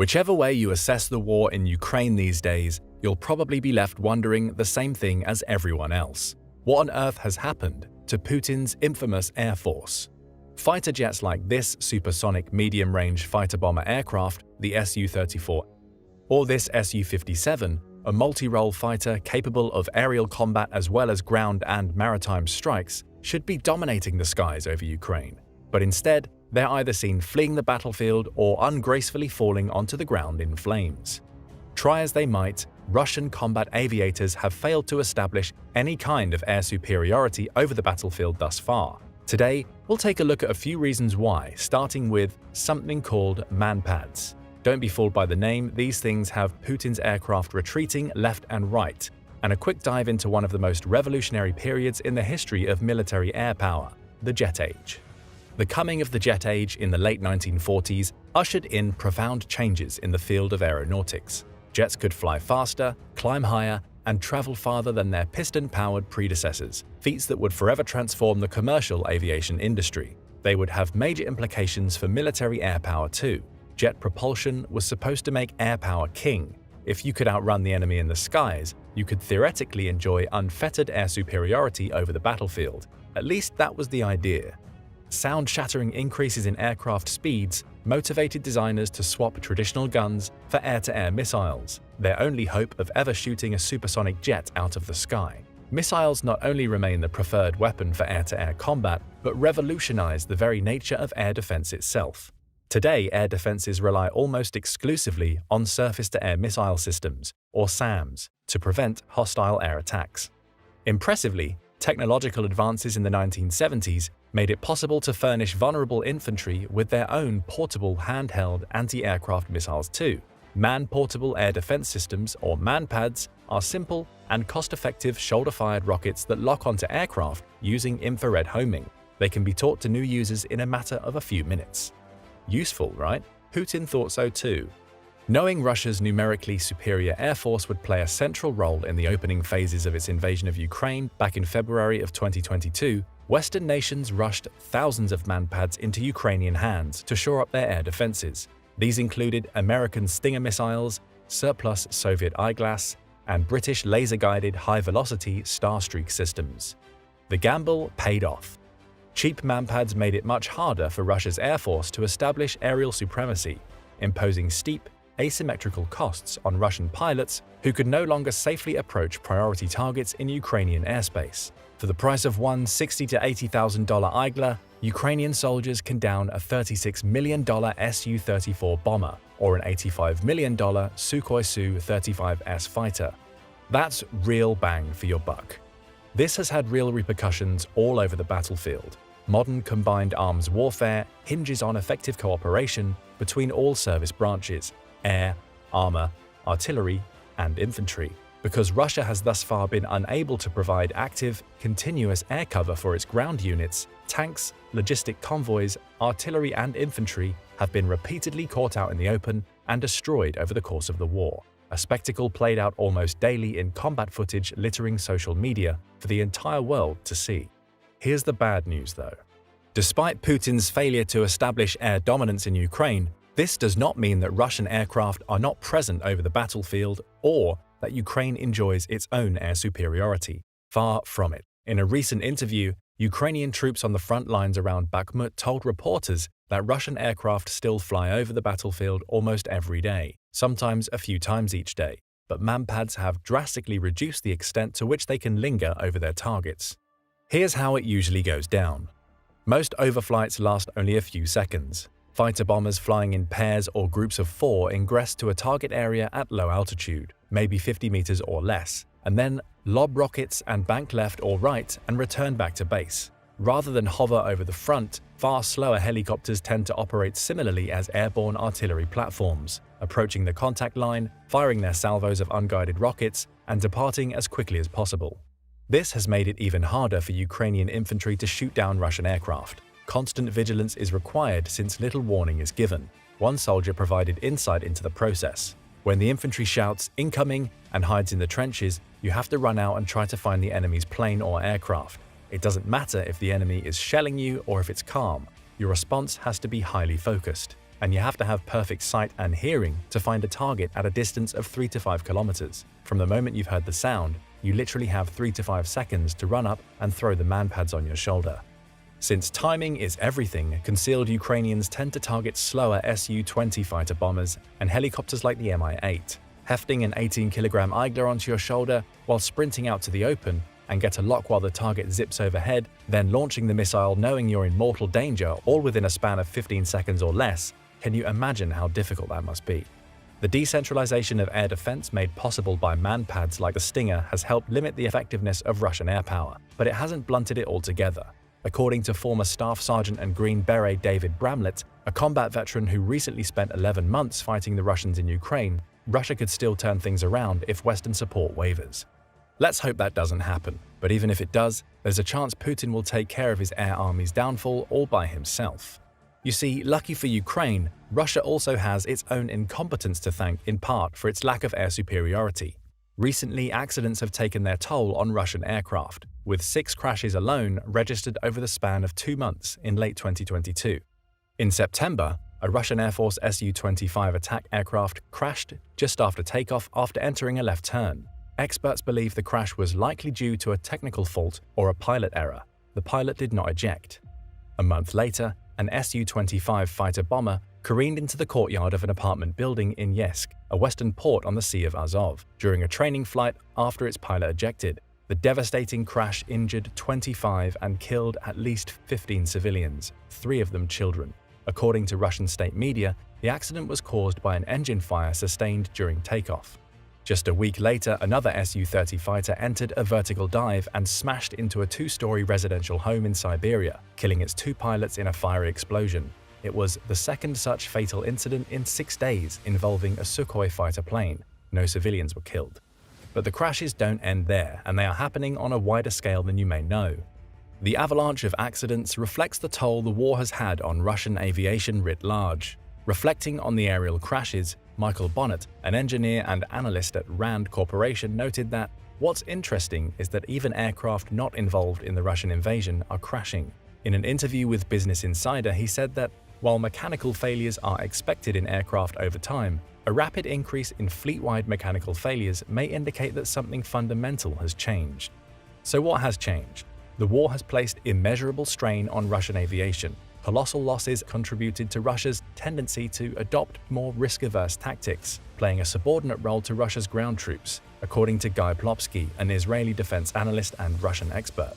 Whichever way you assess the war in Ukraine these days, you'll probably be left wondering the same thing as everyone else. What on earth has happened to Putin's infamous Air Force? Fighter jets like this supersonic medium-range fighter-bomber aircraft, the Su-34, or this Su-57, a multi-role fighter capable of aerial combat as well as ground and maritime strikes, should be dominating the skies over Ukraine. But instead, they're either seen fleeing the battlefield or ungracefully falling onto the ground in flames. Try as they might, Russian combat aviators have failed to establish any kind of air superiority over the battlefield thus far. Today, we'll take a look at a few reasons why, starting with something called manpads. Don't be fooled by the name, these things have Putin's aircraft retreating left and right, and a quick dive into one of the most revolutionary periods in the history of military air power, the Jet Age. The coming of the Jet Age in the late 1940s ushered in profound changes in the field of aeronautics. Jets could fly faster, climb higher, and travel farther than their piston-powered predecessors, feats that would forever transform the commercial aviation industry. They would have major implications for military air power too. Jet propulsion was supposed to make air power king. If you could outrun the enemy in the skies, you could theoretically enjoy unfettered air superiority over the battlefield. At least that was the idea. Sound-shattering increases in aircraft speeds motivated designers to swap traditional guns for air-to-air missiles, their only hope of ever shooting a supersonic jet out of the sky. Missiles not only remain the preferred weapon for air-to-air combat, but revolutionize the very nature of air defense itself. Today, air defenses rely almost exclusively on surface-to-air missile systems, or SAMs, to prevent hostile air attacks. Impressively, technological advances in the 1970s made it possible to furnish vulnerable infantry with their own portable handheld anti-aircraft missiles too. Man-portable air defense systems, or manpads, are simple and cost-effective shoulder-fired rockets that lock onto aircraft using infrared homing. They can be taught to new users in a matter of a few minutes. Useful, right? Putin thought so too. Knowing Russia's numerically superior air force would play a central role in the opening phases of its invasion of Ukraine back in February of 2022, Western nations rushed thousands of manpads into Ukrainian hands to shore up their air defenses. These included American Stinger missiles, surplus Soviet eyeglass, and British laser-guided high-velocity Starstreak systems. The gamble paid off. Cheap manpads made it much harder for Russia's air force to establish aerial supremacy, imposing steep, asymmetrical costs on Russian pilots who could no longer safely approach priority targets in Ukrainian airspace. For the price of one $60,000 to $80,000 Igla, Ukrainian soldiers can down a $36 million Su-34 bomber or an $85 million Sukhoi Su-35S fighter. That's real bang for your buck. This has had real repercussions all over the battlefield. Modern combined arms warfare hinges on effective cooperation between all service branches: air, armor, artillery, and infantry. Because Russia has thus far been unable to provide active, continuous air cover for its ground units, tanks, logistic convoys, artillery, and infantry have been repeatedly caught out in the open and destroyed over the course of the war, a spectacle played out almost daily in combat footage littering social media for the entire world to see. Here's the bad news though. Despite Putin's failure to establish air dominance in Ukraine, this does not mean that Russian aircraft are not present over the battlefield or that Ukraine enjoys its own air superiority. Far from it. In a recent interview, Ukrainian troops on the front lines around Bakhmut told reporters that Russian aircraft still fly over the battlefield almost every day, sometimes a few times each day, but manpads have drastically reduced the extent to which they can linger over their targets. Here's how it usually goes down. Most overflights last only a few seconds. Fighter bombers flying in pairs or groups of 4 ingress to a target area at low altitude, maybe 50 meters or less, and then lob rockets and bank left or right and return back to base. Rather than hover over the front, far slower helicopters tend to operate similarly as airborne artillery platforms, approaching the contact line, firing their salvos of unguided rockets, and departing as quickly as possible. This has made it even harder for Ukrainian infantry to shoot down Russian aircraft. Constant vigilance is required since little warning is given. One soldier provided insight into the process. When the infantry shouts "incoming" and hides in the trenches, you have to run out and try to find the enemy's plane or aircraft. It doesn't matter if the enemy is shelling you or if it's calm. Your response has to be highly focused. and you have to have perfect sight and hearing to find a target at a distance of 3 to 5 kilometers. From the moment you've heard the sound, you literally have 3 to 5 seconds to run up and throw the manpads on your shoulder. Since timing is everything, concealed Ukrainians tend to target slower Su-20 fighter bombers and helicopters like the Mi-8. Hefting an 18-kilogram Igla onto your shoulder while sprinting out to the open and get a lock while the target zips overhead, then launching the missile knowing you're in mortal danger all within a span of 15 seconds or less, can you imagine how difficult that must be? The decentralization of air defense made possible by manpads like the Stinger has helped limit the effectiveness of Russian air power, but it hasn't blunted it altogether. According to former Staff Sergeant and Green Beret David Bramlett, a combat veteran who recently spent 11 months fighting the Russians in Ukraine, Russia could still turn things around if Western support wavers. Let's hope that doesn't happen, but even if it does, there's a chance Putin will take care of his air army's downfall all by himself. You see, lucky for Ukraine, Russia also has its own incompetence to thank in part for its lack of air superiority. Recently, accidents have taken their toll on Russian aircraft, with 6 crashes alone registered over the span of 2 months in late 2022. In September, a Russian Air Force Su-25 attack aircraft crashed just after takeoff after entering a left turn. Experts believe the crash was likely due to a technical fault or a pilot error. The pilot did not eject. A month later, an Su-25 fighter bomber careened into the courtyard of an apartment building in Yeysk, a western port on the Sea of Azov, during a training flight after its pilot ejected. The devastating crash injured 25 and killed at least 15 civilians, 3 of them children. According to Russian state media, the accident was caused by an engine fire sustained during takeoff. Just a week later, another Su-30 fighter entered a vertical dive and smashed into a 2-story residential home in Siberia, killing its 2 pilots in a fiery explosion. It was the second such fatal incident in 6 days involving a Sukhoi fighter plane. No civilians were killed. But the crashes don't end there, and they are happening on a wider scale than you may know. The avalanche of accidents reflects the toll the war has had on Russian aviation writ large. Reflecting on the aerial crashes, Michael Bonnet, an engineer and analyst at RAND Corporation, noted that what's interesting is that even aircraft not involved in the Russian invasion are crashing. In an interview with Business Insider, he said that while mechanical failures are expected in aircraft over time, a rapid increase in fleet-wide mechanical failures may indicate that something fundamental has changed. So what has changed? The war has placed immeasurable strain on Russian aviation. Colossal losses contributed to Russia's tendency to adopt more risk-averse tactics, playing a subordinate role to Russia's ground troops, according to Guy Plopsky, an Israeli defense analyst and Russian expert.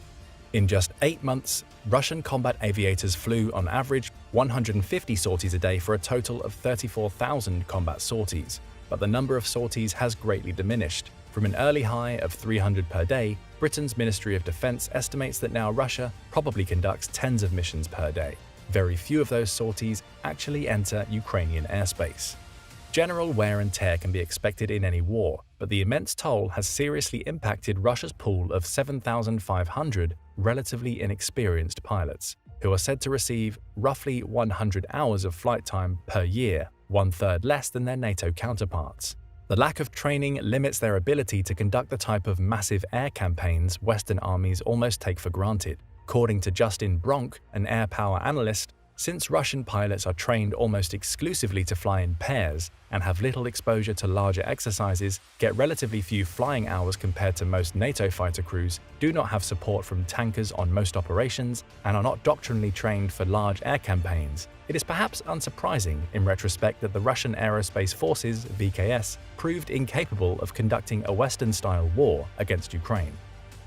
In just 8 months, Russian combat aviators flew on average 150 sorties a day for a total of 34,000 combat sorties, but the number of sorties has greatly diminished. From an early high of 300 per day, Britain's Ministry of Defense estimates that now Russia probably conducts tens of missions per day. Very few of those sorties actually enter Ukrainian airspace. General wear and tear can be expected in any war, but the immense toll has seriously impacted Russia's pool of 7,500 relatively inexperienced pilots, who are said to receive roughly 100 hours of flight time per year, 1/3 less than their NATO counterparts. The lack of training limits their ability to conduct the type of massive air campaigns Western armies almost take for granted. According to Justin Bronk, an air power analyst, since Russian pilots are trained almost exclusively to fly in pairs and have little exposure to larger exercises, get relatively few flying hours compared to most NATO fighter crews, do not have support from tankers on most operations, and are not doctrinally trained for large air campaigns, it is perhaps unsurprising in retrospect that the Russian Aerospace Forces, VKS, proved incapable of conducting a Western-style war against Ukraine.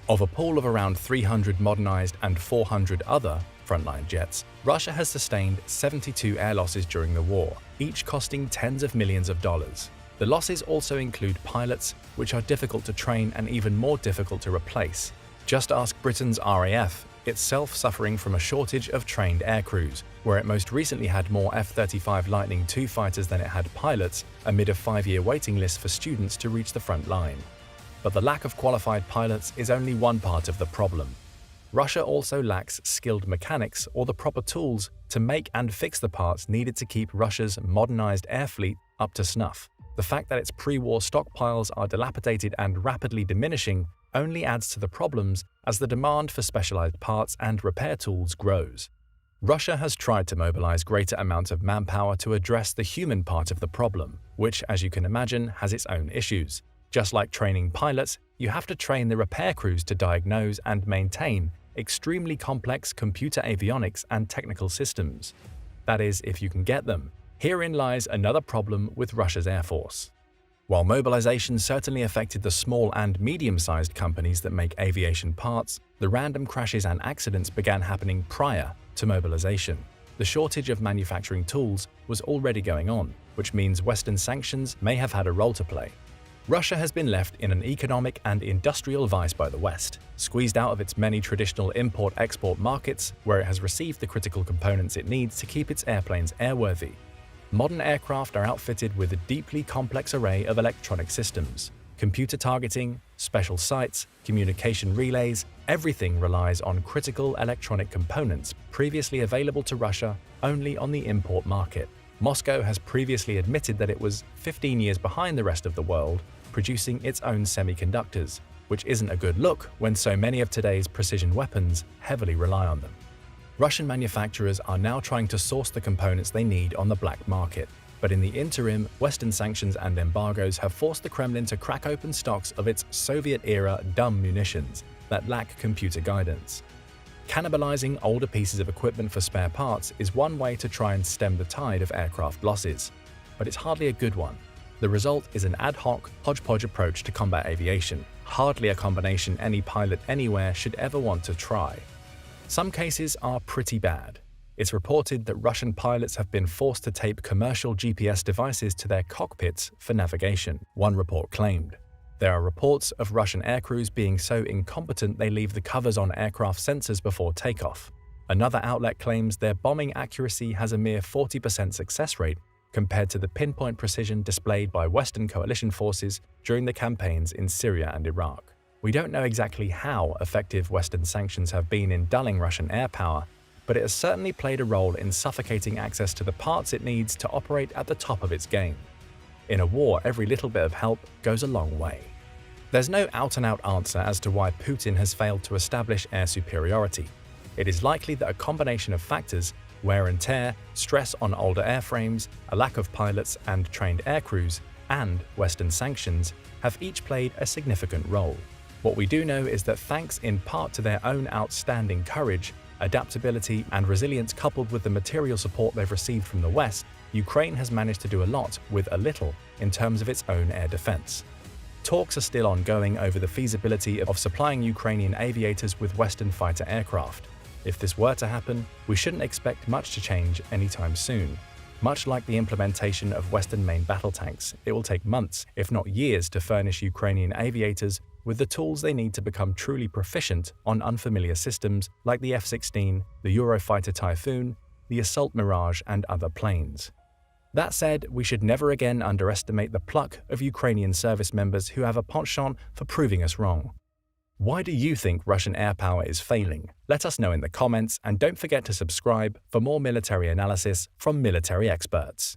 Of a pool of around 300 modernized and 400 other frontline jets, Russia has sustained 72 air losses during the war, each costing tens of millions of dollars. The losses also include pilots, which are difficult to train and even more difficult to replace. Just ask Britain's RAF, itself suffering from a shortage of trained air crews, where it most recently had more F-35 Lightning II fighters than it had pilots, amid a 5-year waiting list for students to reach the front line. But the lack of qualified pilots is only one part of the problem. Russia also lacks skilled mechanics or the proper tools to make and fix the parts needed to keep Russia's modernized air fleet up to snuff. The fact that its pre-war stockpiles are dilapidated and rapidly diminishing only adds to the problems as the demand for specialized parts and repair tools grows. Russia has tried to mobilize greater amounts of manpower to address the human part of the problem, which, as you can imagine, has its own issues. Just like training pilots, you have to train the repair crews to diagnose and maintain extremely complex computer avionics and technical systems. That is, if you can get them. Herein lies another problem with Russia's Air Force. While mobilization certainly affected the small and medium-sized companies that make aviation parts, the random crashes and accidents began happening prior to mobilization. The shortage of manufacturing tools was already going on, which means Western sanctions may have had a role to play. Russia has been left in an economic and industrial vice by the West, squeezed out of its many traditional import-export markets where it has received the critical components it needs to keep its airplanes airworthy. Modern aircraft are outfitted with a deeply complex array of electronic systems. Computer targeting, special sights, communication relays, everything relies on critical electronic components previously available to Russia only on the import market. Moscow has previously admitted that it was 15 years behind the rest of the world, producing its own semiconductors, which isn't a good look when so many of today's precision weapons heavily rely on them. Russian manufacturers are now trying to source the components they need on the black market. But in the interim, Western sanctions and embargoes have forced the Kremlin to crack open stocks of its Soviet-era dumb munitions that lack computer guidance. Cannibalizing older pieces of equipment for spare parts is one way to try and stem the tide of aircraft losses, but it's hardly a good one. The result is an ad hoc, hodgepodge approach to combat aviation, hardly a combination any pilot anywhere should ever want to try. Some cases are pretty bad. It's reported that Russian pilots have been forced to tape commercial GPS devices to their cockpits for navigation, one report claimed. There are reports of Russian aircrews being so incompetent they leave the covers on aircraft sensors before takeoff. Another outlet claims their bombing accuracy has a mere 40% success rate compared to the pinpoint precision displayed by Western coalition forces during the campaigns in Syria and Iraq. We don't know exactly how effective Western sanctions have been in dulling Russian air power, but it has certainly played a role in suffocating access to the parts it needs to operate at the top of its game. In a war, every little bit of help goes a long way. There's no out-and-out answer as to why Putin has failed to establish air superiority. It is likely that a combination of factors, wear and tear, stress on older airframes, a lack of pilots and trained aircrews, and Western sanctions, have each played a significant role. What we do know is that thanks in part to their own outstanding courage, adaptability, and resilience coupled with the material support they've received from the West, Ukraine has managed to do a lot with a little in terms of its own air defense. Talks are still ongoing over the feasibility of supplying Ukrainian aviators with Western fighter aircraft. If this were to happen, we shouldn't expect much to change anytime soon. Much like the implementation of Western main battle tanks, it will take months, if not years, to furnish Ukrainian aviators with the tools they need to become truly proficient on unfamiliar systems like the F-16, the Eurofighter Typhoon, the Assault Mirage, and other planes. That said, we should never again underestimate the pluck of Ukrainian service members who have a penchant for proving us wrong. Why do you think Russian air power is failing? Let us know in the comments, and don't forget to subscribe for more military analysis from military experts.